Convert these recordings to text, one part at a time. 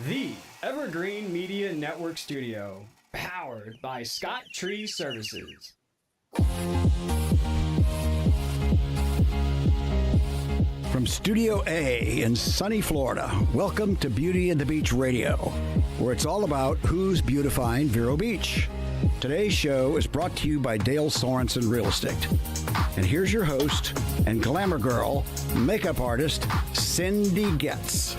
The Evergreen Media Network Studio, powered by Scott Tree Services. From Studio A in sunny Florida, welcome to Beauty and the Beach Radio, where it's all about who's beautifying Vero Beach. Today's show is brought to you by Dale Sorensen Real Estate. And here's your host and glamour girl, makeup artist, Cindy Goetz.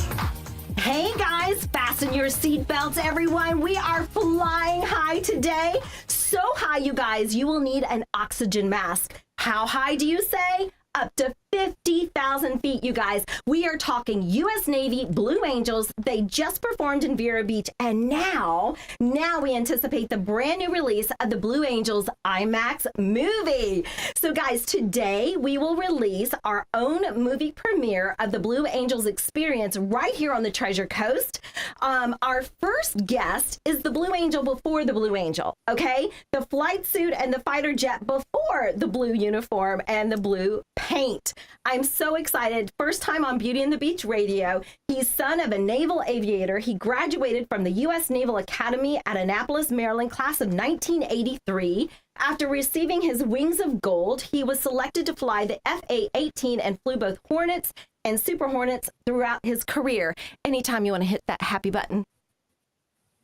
Hey guys, fasten your seatbelts, everyone. We are flying high today. So high, you guys, you will need an oxygen mask. How high do you say? Up to 50,000 feet, you guys. We are talking U.S. Navy Blue Angels. They just performed in Vero Beach, and now we anticipate the brand new release of the Blue Angels IMAX movie. So guys, today we will release our own movie premiere of the Blue Angels experience right here on the Treasure Coast. Our first guest is the Blue Angel before the Blue Angel, okay? The flight suit and the fighter jet before the blue uniform and the blue paint. I'm so excited. First time on Beauty and the Beach Radio. He's son of a naval aviator. He graduated from the U.S. Naval Academy at Annapolis, Maryland, class of 1983. After receiving his Wings of Gold, he was selected to fly the FA-18 and flew both Hornets and Super Hornets throughout his career. Anytime you want to hit that happy button.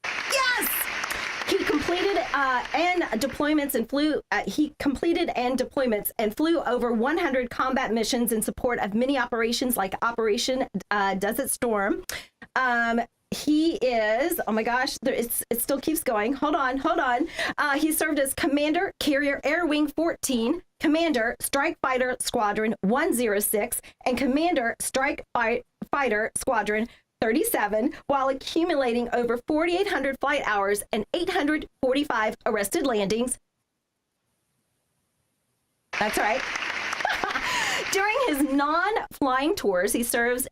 Yes! He completed deployments and flew over 100 combat missions in support of many operations like Operation Desert Storm. He is, oh my gosh, it still keeps going. Hold on. He served as Commander, Carrier Air Wing 14, Commander, Strike Fighter Squadron 106, and Commander, Strike Fighter Squadron 37, while accumulating over 4,800 flight hours and 845 arrested landings. That's right. During his non-flying tours, he served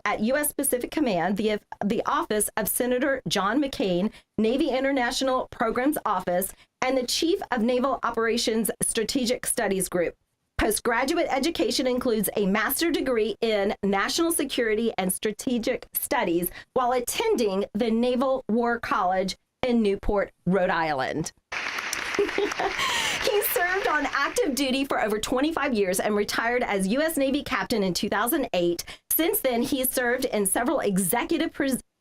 at U.S. Pacific Command, the office of Senator John McCain, Navy International Programs Office, and the Chief of Naval Operations Strategic Studies Group. Postgraduate education includes a master's degree in national security and strategic studies while attending the Naval War College in Newport, Rhode Island. He served on active duty for over 25 years and retired as U.S. Navy captain in 2008. Since then, he served in several executive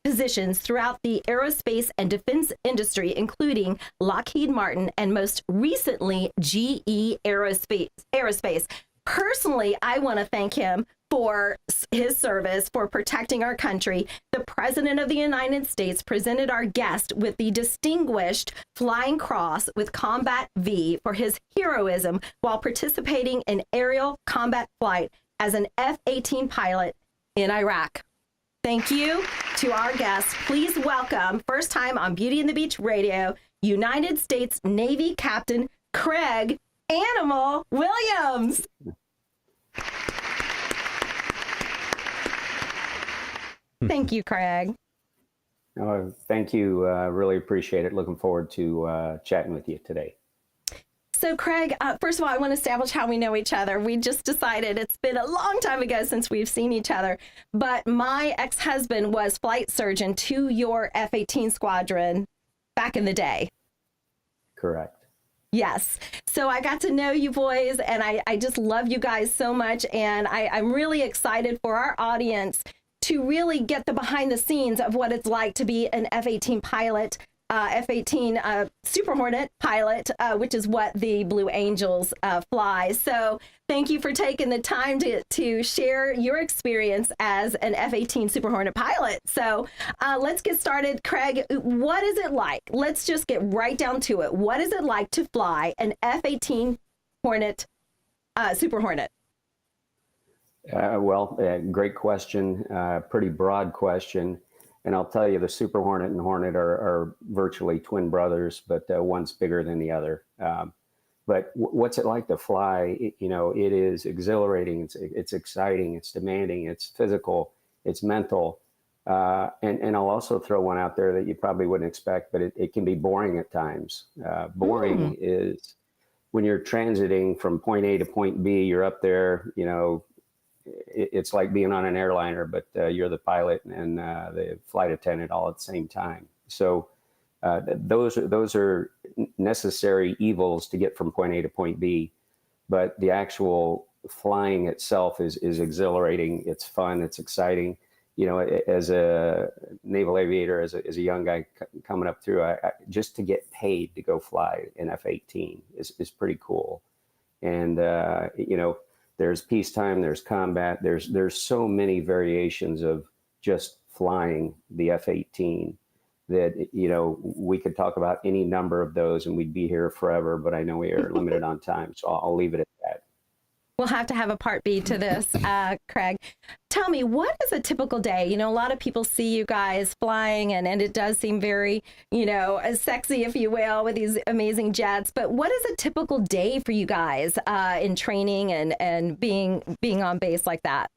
positions throughout the aerospace and defense industry, including Lockheed Martin and most recently GE Aerospace. Personally, I want to thank him for his service for protecting our country. The President of the United States presented our guest with the Distinguished Flying Cross with Combat V for his heroism while participating in aerial combat flight as an F-18 pilot in Iraq. Thank you to our guests. Please welcome, first time on Beauty and the Beach Radio, United States Navy Captain Craig Animal Williams. Thank you, Craig. Oh, thank you. Really appreciate it. Looking forward to chatting with you today. So, Craig, first of all, I want to establish how we know each other. We just decided it's been a long time ago since we've seen each other, but my ex-husband was flight surgeon to your F-18 squadron back in the day. Correct. Yes. So I got to know you boys, and I just love you guys so much, and I'm really excited for our audience to really get the behind the scenes of what it's like to be an F-18 pilot, F-18 Super Hornet pilot, which is what the Blue Angels fly. So thank you for taking the time to share your experience as an F-18 Super Hornet pilot. So let's get started. Craig, what is it like? Let's just get right down to it. What is it like to fly an F-18 Hornet, Super Hornet? Great question. Pretty broad question. And I'll tell you, the Super Hornet and Hornet are virtually twin brothers, but one's bigger than the other. But what's it like to fly? It is exhilarating. It's exciting. It's demanding. It's physical. It's mental. And I'll also throw one out there that you probably wouldn't expect, but it can be boring at times. Boring is when you're transiting from point A to point B, you're up there, it's like being on an airliner, but you're the pilot and the flight attendant all at the same time. So those are necessary evils to get from point A to point B. But the actual flying itself is exhilarating. It's fun. It's exciting. You know, as a naval aviator, as a young guy coming up through, just to get paid to go fly an F-18 is pretty cool. And you know, there's peacetime, there's combat, there's so many variations of just flying the F-18 that, you know, we could talk about any number of those and we'd be here forever, but I know we are limited on time, so I'll leave it at that. We'll have to have a part B to this, Craig. Tell me, what is a typical day? You know, a lot of people see you guys flying and it does seem very, you know, sexy, if you will, with these amazing jets. But what is a typical day for you guys in training and being on base like that?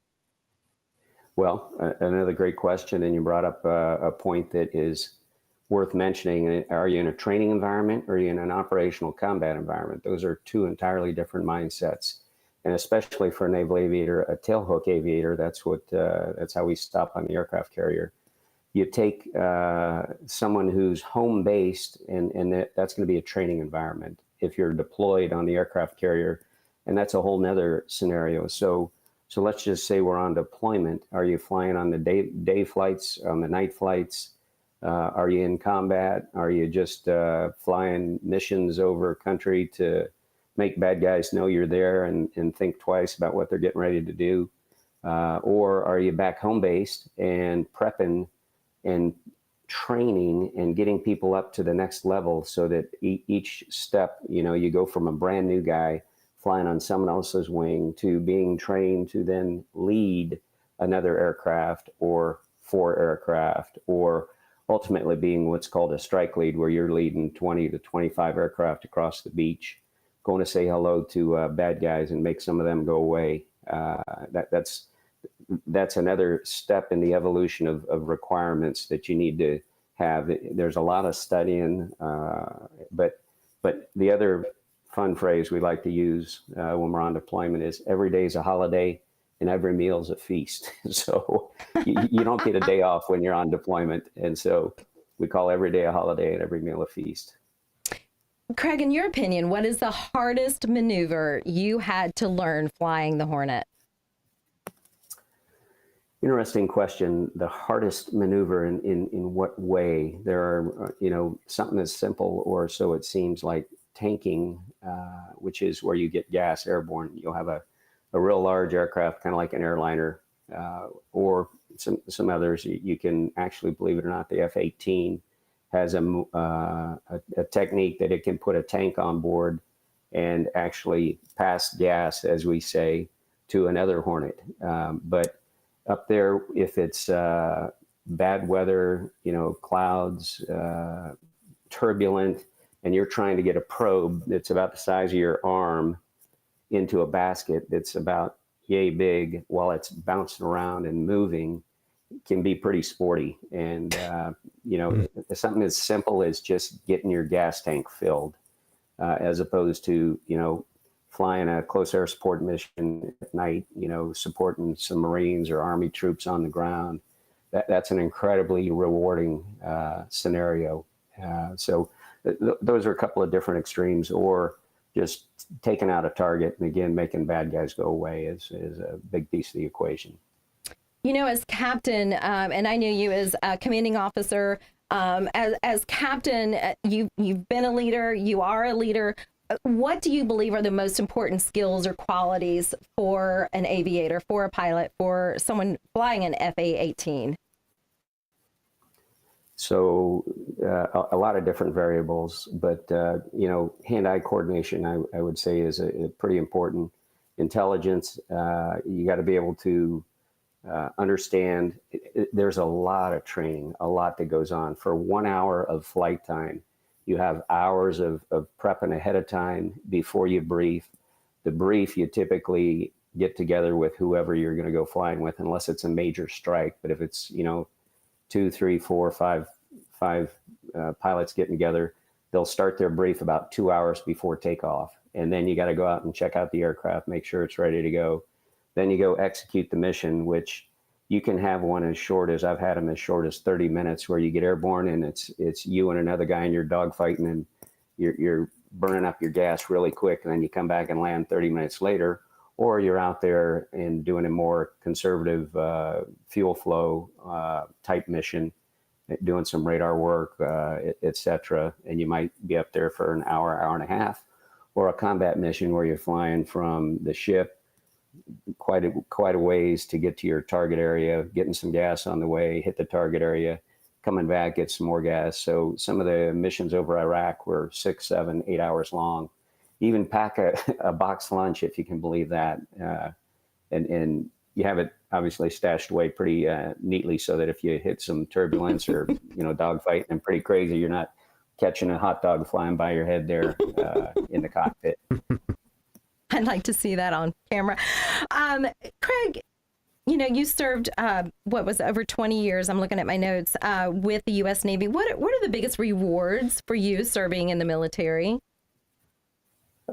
Well, another great question. And you brought up a point that is worth mentioning. Are you in a training environment or are you in an operational combat environment? Those are two entirely different mindsets. And especially for a naval aviator, a tailhook aviator, that's how we stop on the aircraft carrier. You take someone who's home based, and that's going to be a training environment. If you're deployed on the aircraft carrier, and that's a whole nother scenario. So let's just say we're on deployment. Are you flying on the day flights, on the night flights? Are you in combat? Are you just flying missions over country to make bad guys know you're there and think twice about what they're getting ready to do? Or are you back home based and prepping and training and getting people up to the next level so that each step, you know, you go from a brand new guy flying on someone else's wing to being trained to then lead another aircraft or 4 aircraft, or ultimately being what's called a strike lead, where you're leading 20 to 25 aircraft across the beach, going to say hello to bad guys and make some of them go away. That's another step in the evolution of requirements that you need to have. There's a lot of studying, but the other fun phrase we like to use when we're on deployment is every day is a holiday and every meal is a feast. So you don't get a day off when you're on deployment. And so we call every day a holiday and every meal a feast. Craig, in your opinion, what is the hardest maneuver you had to learn flying the Hornet? Interesting question. The hardest maneuver in what way? There are, you know, something as simple, or so it seems, like tanking, which is where you get gas airborne. You'll have a real large aircraft, kind of like an airliner, or some others. You can actually, believe it or not, the F-18 has a technique that it can put a tank on board and actually pass gas, as we say, to another Hornet. But up there, if it's bad weather, you know, clouds, turbulent, and you're trying to get a probe that's about the size of your arm into a basket that's about yay big while it's bouncing around and moving, can be pretty sporty. And, you know, something as simple as just getting your gas tank filled, as opposed to, you know, flying a close air support mission at night, you know, supporting some Marines or Army troops on the ground. That's an incredibly rewarding scenario. So those are a couple of different extremes. Or just taking out a target and, again, making bad guys go away is a big piece of the equation. You know, as captain, and I knew you as a commanding officer, as captain, you've been a leader, you are a leader. What do you believe are the most important skills or qualities for an aviator, for a pilot, for someone flying an FA-18? So a lot of different variables, but, you know, hand-eye coordination, I would say, is a pretty important. Intelligence, you got to be able to understand. There's a lot of training, a lot that goes on. For 1 hour of flight time, you have hours of prepping ahead of time before you brief. The brief, you typically get together with whoever you're going to go flying with, unless it's a major strike. But if it's, you know, 2, 3, 4, 5 pilots getting together, they'll start their brief about 2 hours before takeoff. And then you got to go out and check out the aircraft, make sure it's ready to go. Then you go execute the mission, which you can have one as short as, I've had them as short as 30 minutes, where you get airborne and it's you and another guy and you're dogfighting and you're burning up your gas really quick, and then you come back and land 30 minutes later. Or you're out there and doing a more conservative fuel flow type mission, doing some radar work, et cetera. And you might be up there for an hour, hour and a half, or a combat mission where you're flying from the ship quite a ways to get to your target area, getting some gas on the way, hit the target area, coming back, get some more gas. So some of the missions over Iraq were 6, 7, 8 hours long. Even pack a box lunch, if you can believe that. And you have it obviously stashed away pretty neatly, so that if you hit some turbulence or, dogfight and pretty crazy, you're not catching a hot dog flying by your head there in the cockpit. I'd like to see that on camera. Craig, you served, over 20 years, I'm looking at my notes, with the U.S. Navy. What are the biggest rewards for you serving in the military?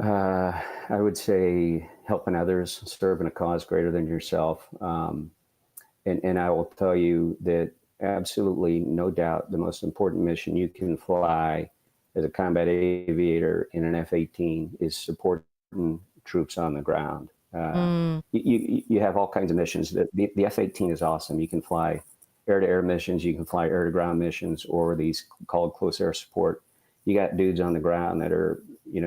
I would say helping others, serving a cause greater than yourself. And I will tell you that absolutely, no doubt, the most important mission you can fly as a combat aviator in an F-18 is supporting troops on the ground. You have all kinds of missions. The F-18 is awesome. You can fly air-to-air missions, you can fly air-to-ground missions, or these called close air support. You got dudes on the ground that are,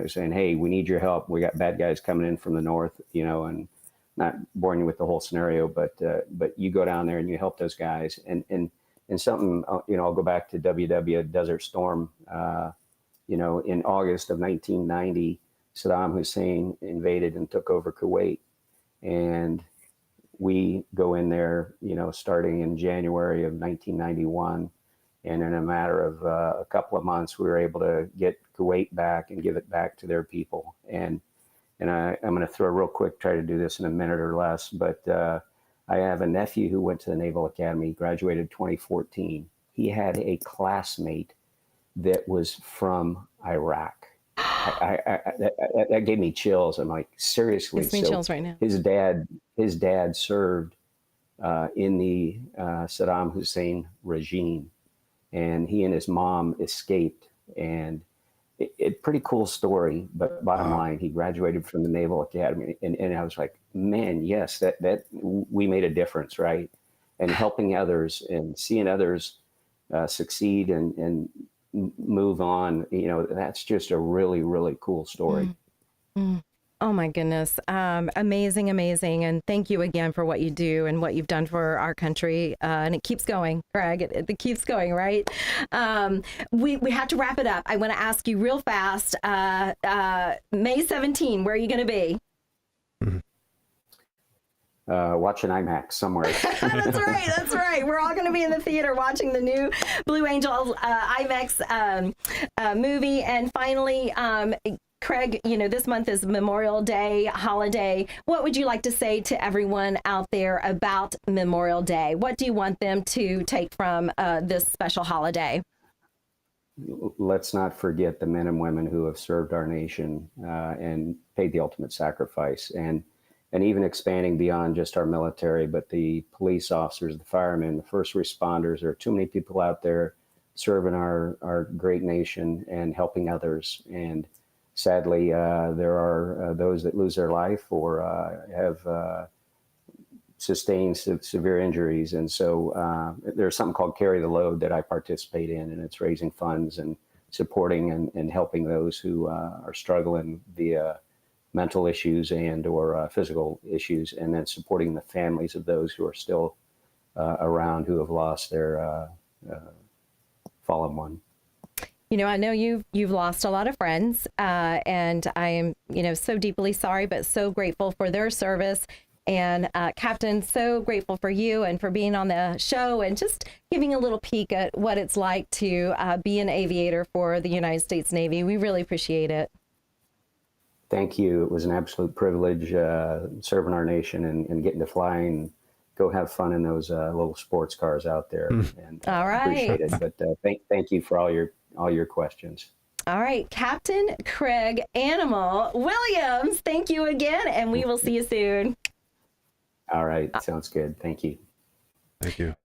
saying, hey, we need your help. We got bad guys coming in from the north, and not boring you with the whole scenario, but you go down there and you help those guys. And something, I'll go back to WW Desert Storm. In August of 1990, Saddam Hussein invaded and took over Kuwait. And we go in there, starting in January of 1991. And in a matter of a couple of months, we were able to get Kuwait back and give it back to their people. And I'm going to throw real quick, try to do this in a minute or less, but I have a nephew who went to the Naval Academy, graduated 2014. He had a classmate that was from Iraq. That gave me chills. I'm like, seriously? Gives me chills right now. His dad served in the Saddam Hussein regime. And he and his mom escaped, and pretty cool story. But bottom line, he graduated from the Naval Academy, and I was like, man, yes, that we made a difference, right? And helping others and seeing others succeed and move on, that's just a really, really cool story. Oh my goodness. Amazing. And thank you again for what you do and what you've done for our country. And it keeps going, Craig. It keeps going, right? We have to wrap it up. I want to ask you real fast, May 17, where are you going to be? Watching IMAX somewhere. That's right. We're all going to be in the theater watching the new Blue Angels IMAX movie. And finally, Craig, this month is Memorial Day holiday. What would you like to say to everyone out there about Memorial Day? What do you want them to take from this special holiday? Let's not forget the men and women who have served our nation and paid the ultimate sacrifice. And even expanding beyond just our military, but the police officers, the firemen, the first responders. There are too many people out there serving our great nation and helping others. And sadly, there are those that lose their life or have sustained severe injuries. And so there's something called Carry the Load that I participate in, and it's raising funds and supporting and helping those who are struggling via mental issues and or physical issues, and then supporting the families of those who are still around who have lost their fallen one. I know you've lost a lot of friends, and I am, so deeply sorry, but so grateful for their service. And Captain, so grateful for you and for being on the show and just giving a little peek at what it's like to be an aviator for the United States Navy. We really appreciate it. Thank you. It was an absolute privilege serving our nation and getting to fly and go have fun in those little sports cars out there. And all right. Appreciate it. But thank you for all your questions. All right, Captain Craig Animal Williams, thank you again, and we will see you soon. All right. Sounds good. Thank you. Thank you.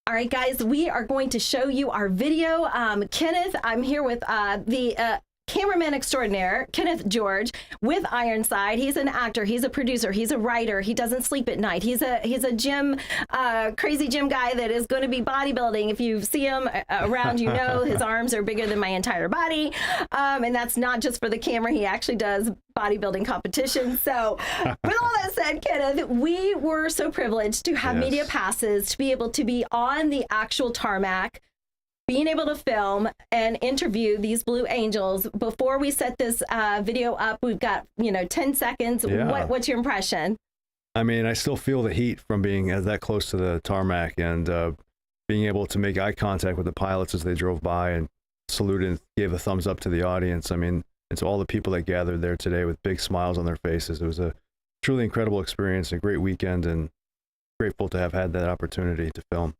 All right, guys, we are going to show you our video. Kenneth, I'm here with the cameraman extraordinaire, Kenneth George, with Ironside. He's an actor, he's a producer, he's a writer, he doesn't sleep at night. He's a gym, crazy gym guy that is going to be bodybuilding. If you see him around, you know his arms are bigger than my entire body. And that's not just for the camera, he actually does bodybuilding competitions. So with all that said, Kenneth, we were so privileged to have media passes to be able to be on the actual tarmac, being able to film and interview these Blue Angels. Before we set this video up, we've got 10 seconds. Yeah. What's your impression? I mean, I still feel the heat from being that close to the tarmac and being able to make eye contact with the pilots as they drove by and saluted and gave a thumbs up to the audience. I mean, it's all the people that gathered there today with big smiles on their faces. It was a truly incredible experience, a great weekend, and grateful to have had that opportunity to film.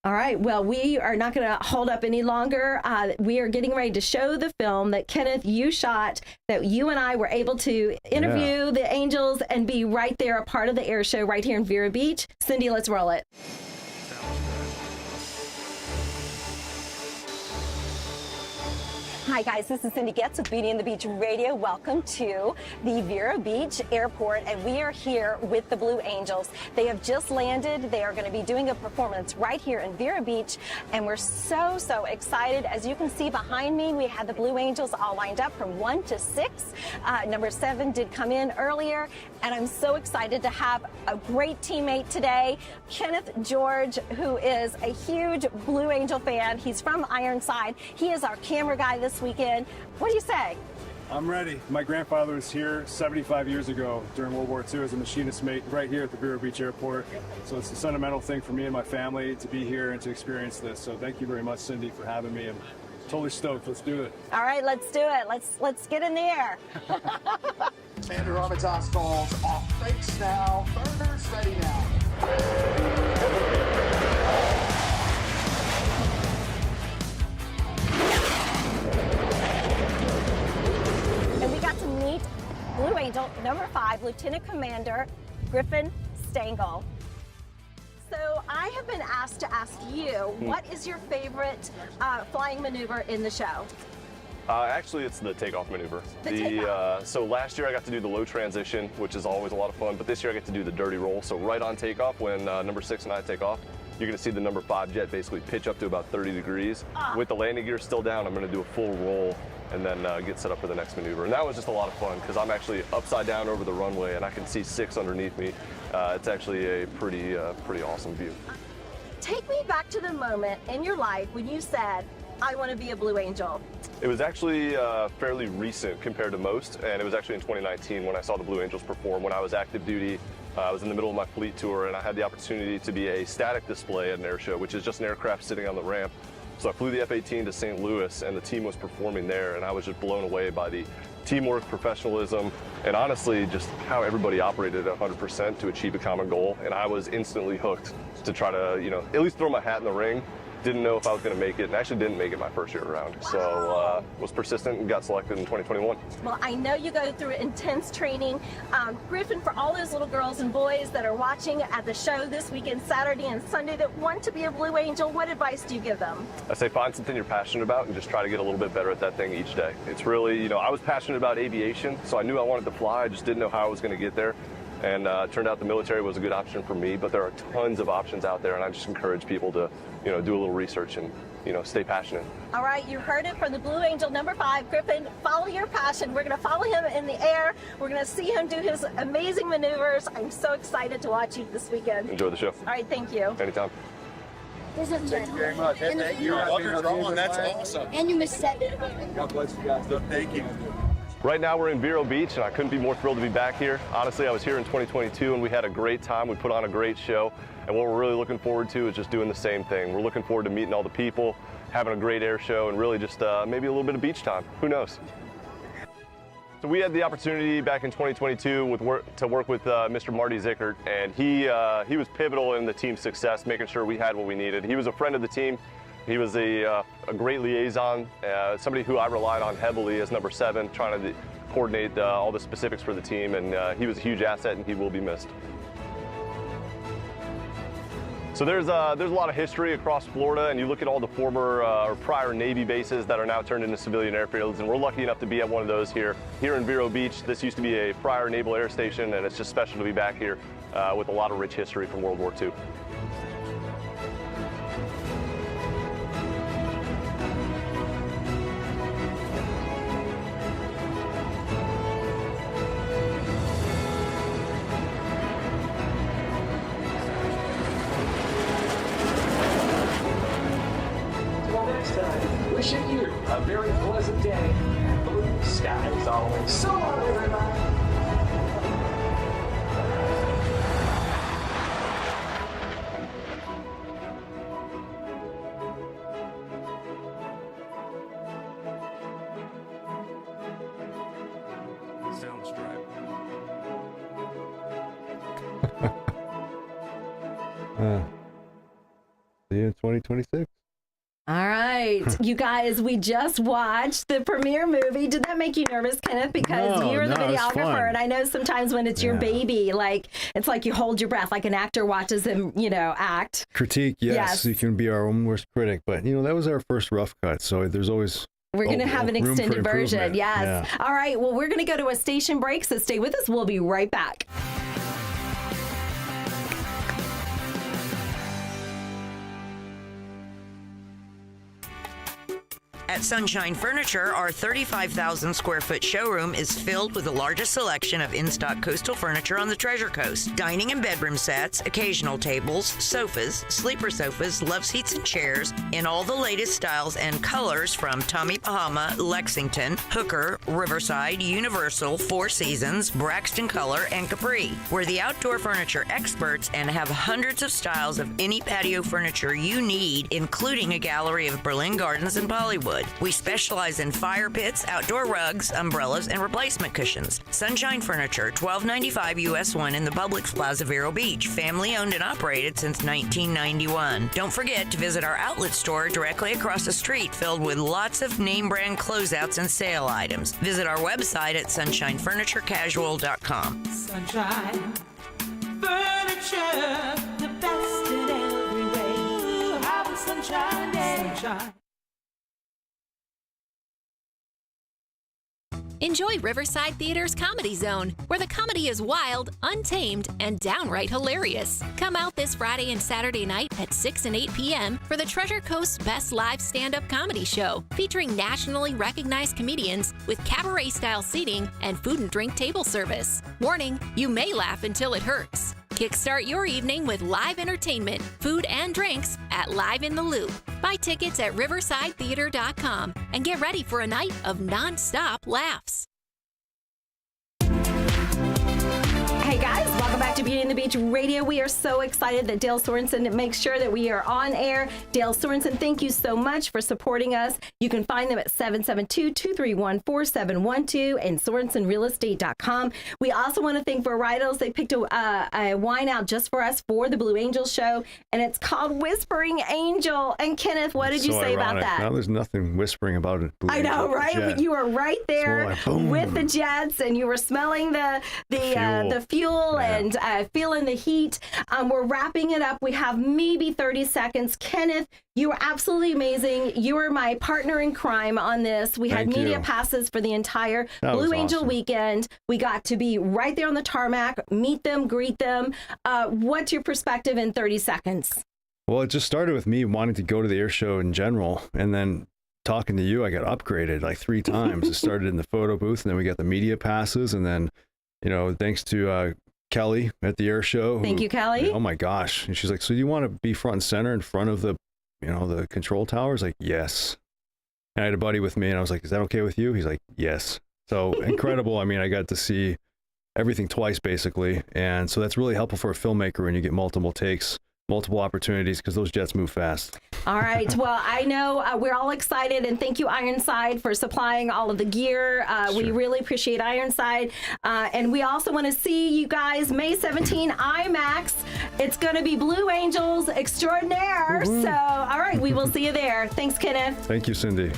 All right. Well, we are not going to hold up any longer. We are getting ready to show the film that Kenneth, you shot, that you and I were able to interview the Angels and be right there, a part of the air show right here in Vero Beach. Cindy, let's roll it. Hi guys, this is Cindy Goetz with Beauty and the Beach Radio. Welcome to the Vero Beach Airport, and we are here with the Blue Angels. They have just landed. They are going to be doing a performance right here in Vero Beach, and we're so excited. As you can see behind me, we had the Blue Angels all lined up from 1 to 6. Number 7 did come in earlier, and I'm so excited to have a great teammate today, Kenneth George, who is a huge Blue Angel fan. He's from Ironside. He is our camera guy this weekend. What do you say? I'm ready. My grandfather was here 75 years ago during World War II as a machinist mate right here at the Vero Beach Airport. So it's a sentimental thing for me and my family to be here and to experience this. So thank you very much, Cindy, for having me. I'm totally stoked. Let's do it. All right, let's do it. Let's get in the air. Commander of exhaust stalls off brakes now. Burners ready now. Blue Angel number 5, Lieutenant Commander Griffin Stengel. So I have been asked to ask you, what is your favorite flying maneuver in the show? Actually, it's the takeoff maneuver. So last year I got to do the low transition, which is always a lot of fun, but this year I get to do the dirty roll. So right on takeoff, when number 6 and I take off, you're going to see the number 5 jet basically pitch up to about 30 degrees. With the landing gear still down, I'm going to do a full roll and then get set up for the next maneuver. And that was just a lot of fun because I'm actually upside down over the runway and I can see 6 underneath me. It's actually a pretty awesome view. Take me back to the moment in your life when you said, I want to be a Blue Angel. It was actually fairly recent compared to most, and it was actually in 2019 when I saw the Blue Angels perform. When I was active duty, I was in the middle of my fleet tour, and I had the opportunity to be a static display at an air show, which is just an aircraft sitting on the ramp. So I flew the F-18 to St. Louis, and the team was performing there, and I was just blown away by the teamwork, professionalism, and honestly, just how everybody operated at 100% to achieve a common goal. And I was instantly hooked to try to, at least throw my hat in the ring. Didn't know if I was going to make it, and actually didn't make it my first year around. Wow. So was persistent and got selected in 2021. Well, I know you go through intense training. Griffin, for all those little girls and boys that are watching at the show this weekend, Saturday and Sunday, that want to be a Blue Angel, what advice do you give them? I say find something you're passionate about and just try to get a little bit better at that thing each day. It's really, I was passionate about aviation, so I knew I wanted to fly. I just didn't know how I was going to get there. And it turned out the military was a good option for me, but there are tons of options out there, and I just encourage people to, do a little research and, stay passionate. All right, you heard it from the Blue Angel number 5, Griffin. Follow your passion. We're going to follow him in the air. We're going to see him do his amazing maneuvers. I'm so excited to watch you this weekend. Enjoy the show. All right, thank you. Anytime. Thank you very much. Thank you. That's awesome. And you missed 7. God bless you guys. Thank you. Right now we're in Vero Beach, and I couldn't be more thrilled to be back here. Honestly, I was here in 2022, and we had a great time. We put on a great show, and what we're really looking forward to is just doing the same thing. We're looking forward to meeting all the people, having a great air show, and really just maybe a little bit of beach time. Who knows? So we had the opportunity back in 2022 to work with Mr. Marty Zickert, and he was pivotal in the team's success, making sure we had what we needed. He was a friend of the team. He was a great liaison, somebody who I relied on heavily as number 7, trying to coordinate all the specifics for the team, and he was a huge asset, and he will be missed. So there's a lot of history across Florida, and you look at all the former or prior Navy bases that are now turned into civilian airfields, and we're lucky enough to be at one of those here in Vero Beach. This used to be a prior naval air station, and it's just special to be back here with a lot of rich history from World War II. Wishing you a very pleasant day. Blue skies always. So long, everybody. Sounds right. See you in 2026. All right, you guys, we just watched the premiere movie. Did that make you nervous, Kenneth? Because you're the it's videographer, fun. and I know sometimes when it's your baby, like it's like you hold your breath, like an actor watches him, act. Critique, yes, you can be our own worst critic, but that was our first rough cut, so there's always We're going to have an room for extended version. improvement. Yes. Yeah. All right, well, we're going to go to a station break, so stay with us. We'll be right back. At Sunshine Furniture, our 35,000 square foot showroom is filled with the largest selection of in-stock coastal furniture on the Treasure Coast. Dining and bedroom sets, occasional tables, sofas, sleeper sofas, love seats and chairs in all the latest styles and colors from Tommy Bahama, Lexington, Hooker, Riverside, Universal, Four Seasons, Braxton Color, and Capri. We're the outdoor furniture experts and have hundreds of styles of any patio furniture you need, including a gallery of Berlin Gardens and Bollywood. We specialize in fire pits, outdoor rugs, umbrellas, and replacement cushions. Sunshine Furniture, 1295 US 1 in the Publix Plaza, Vero Beach. Family owned and operated since 1991. Don't forget to visit our outlet store directly across the street, filled with lots of name brand closeouts and sale items. Visit our website at sunshinefurniturecasual.com. Sunshine Furniture, the best in every way. Have a sunshine day. Sunshine. Enjoy Riverside Theater's Comedy Zone, where the comedy is wild, untamed, and downright hilarious. Come out this Friday and Saturday night at 6 and 8 p.m. for the Treasure Coast's best live stand-up comedy show, featuring nationally recognized comedians with cabaret-style seating and food and drink table service. Warning, you may laugh until it hurts. Kickstart your evening with live entertainment, food, and drinks at Live in the Loop. Buy tickets at riversidetheater.com and get ready for a night of non-stop laughs. Hey guys, welcome back to Beauty and the Beach Radio. We are so excited that Dale Sorensen makes sure that we are on air. Dale Sorensen, thank you so much for supporting us. You can find them at 772-231-4712 and SorensenRealEstate.com. We also want to thank Varietals. They picked a wine out just for us for the Blue Angel show, and it's called Whispering Angel. And Kenneth, what did you say about that? No, there's nothing whispering about it. I know, right? Jet. You were right there Like, boom. with the jets, and you were smelling the fuel and feeling the heat. We're wrapping it up. We have maybe 30 seconds. Kenneth, you were absolutely amazing. You were my partner in crime on this. We had media passes for the entire Blue Angel weekend. We got to be right there on the tarmac, meet them, greet them. What's your perspective in 30 seconds? Well, it just started with me wanting to go to the air show in general, and then talking to you, I got upgraded like 3 times. It started in the photo booth, and then we got the media passes, and then, thanks to Kelly at the air show. Thank you, Kelly. Oh my gosh. And she's like, so do you want to be front and center in front of the, the control tower? I was like, yes. And I had a buddy with me, and I was like, is that okay with you? He's like, yes. So incredible. I mean, I got to see everything twice basically. And so that's really helpful for a filmmaker when you get multiple takes, multiple opportunities, because those jets move fast. All right. Well, I know we're all excited, and thank you, Ironside, for supplying all of the gear. We really appreciate Ironside. And we also want to see you guys May 17 IMAX. It's going to be Blue Angels Extraordinaire. So, all right, we will see you there. Thanks, Kenneth. Thank you, Cindy.